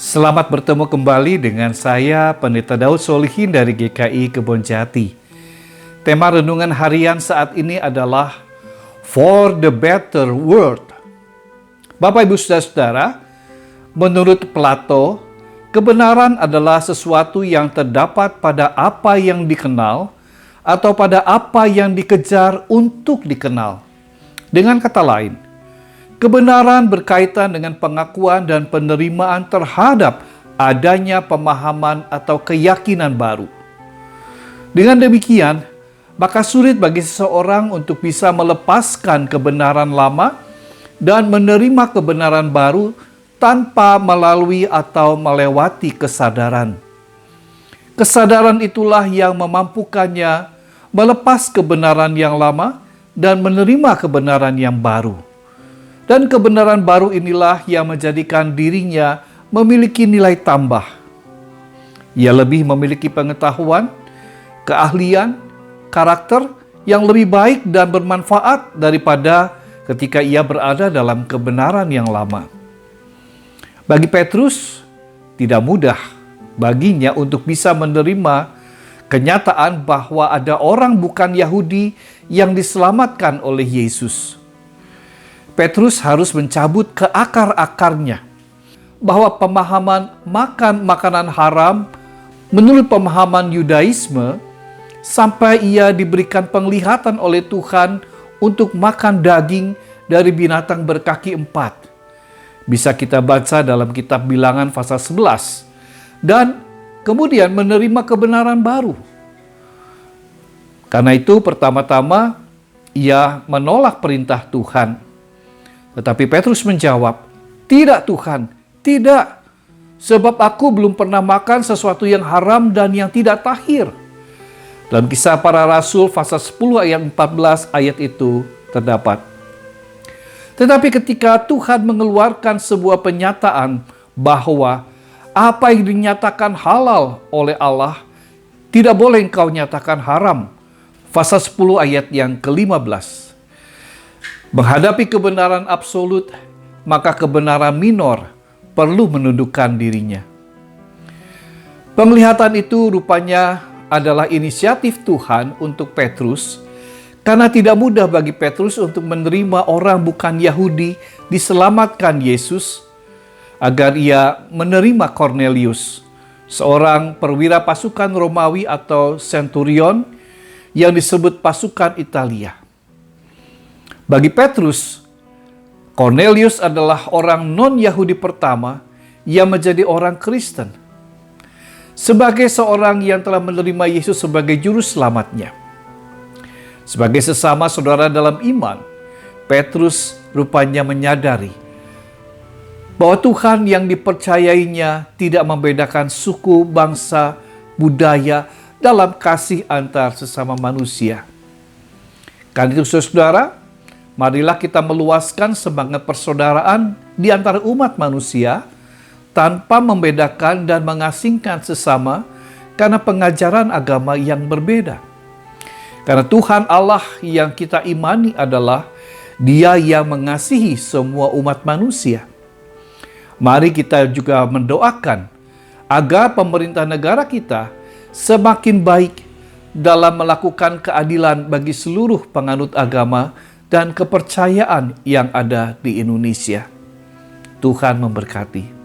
Selamat bertemu kembali dengan saya, Pendeta Daud Solihin dari GKI Kebonjati. Tema renungan harian saat ini adalah For the Better World. Bapak, Ibu, Saudara-saudara, menurut Plato, kebenaran adalah sesuatu yang terdapat pada apa yang dikenal atau pada apa yang dikejar untuk dikenal. Dengan kata lain, kebenaran berkaitan dengan pengakuan dan penerimaan terhadap adanya pemahaman atau keyakinan baru. Dengan demikian, maka sulit bagi seseorang untuk bisa melepaskan kebenaran lama dan menerima kebenaran baru tanpa melalui atau melewati kesadaran. Kesadaran itulah yang memampukannya melepas kebenaran yang lama dan menerima kebenaran yang baru. Dan kebenaran baru inilah yang menjadikan dirinya memiliki nilai tambah. Ia lebih memiliki pengetahuan, keahlian, karakter yang lebih baik dan bermanfaat daripada ketika ia berada dalam kebenaran yang lama. Bagi Petrus, tidak mudah baginya untuk bisa menerima kenyataan bahwa ada orang bukan Yahudi yang diselamatkan oleh Yesus. Petrus harus mencabut ke akar-akarnya bahwa pemahaman makan makanan haram menurut pemahaman Yudaisme sampai ia diberikan penglihatan oleh Tuhan untuk makan daging dari binatang berkaki 4. Bisa kita baca dalam kitab Bilangan pasal 11. Dan kemudian menerima kebenaran baru. Karena itu pertama-tama ia menolak perintah Tuhan. Tetapi Petrus menjawab, "Tidak Tuhan, tidak. Sebab aku belum pernah makan sesuatu yang haram dan yang tidak tahir." Dalam Kisah Para Rasul pasal 10 ayat 14 ayat itu terdapat. Tetapi ketika Tuhan mengeluarkan sebuah penyataan bahwa apa yang dinyatakan halal oleh Allah tidak boleh engkau nyatakan haram. Pasal 10 ayat yang ke-15. Menghadapi kebenaran absolut, maka kebenaran minor perlu menundukkan dirinya. Penglihatan itu rupanya adalah inisiatif Tuhan untuk Petrus, karena tidak mudah bagi Petrus untuk menerima orang bukan Yahudi diselamatkan Yesus, agar ia menerima Cornelius, seorang perwira pasukan Romawi atau centurion yang disebut pasukan Italia. Bagi Petrus, Cornelius adalah orang non-Yahudi pertama yang menjadi orang Kristen. Sebagai seorang yang telah menerima Yesus sebagai juru selamatnya. Sebagai sesama saudara dalam iman, Petrus rupanya menyadari bahwa Tuhan yang dipercayainya tidak membedakan suku, bangsa, budaya dalam kasih antar sesama manusia. Karena itu saudara, marilah kita meluaskan semangat persaudaraan di antara umat manusia tanpa membedakan dan mengasingkan sesama karena pengajaran agama yang berbeda. Karena Tuhan Allah yang kita imani adalah Dia yang mengasihi semua umat manusia. Mari kita juga mendoakan agar pemerintah negara kita semakin baik dalam melakukan keadilan bagi seluruh penganut agama dan kepercayaan yang ada di Indonesia. Tuhan memberkati.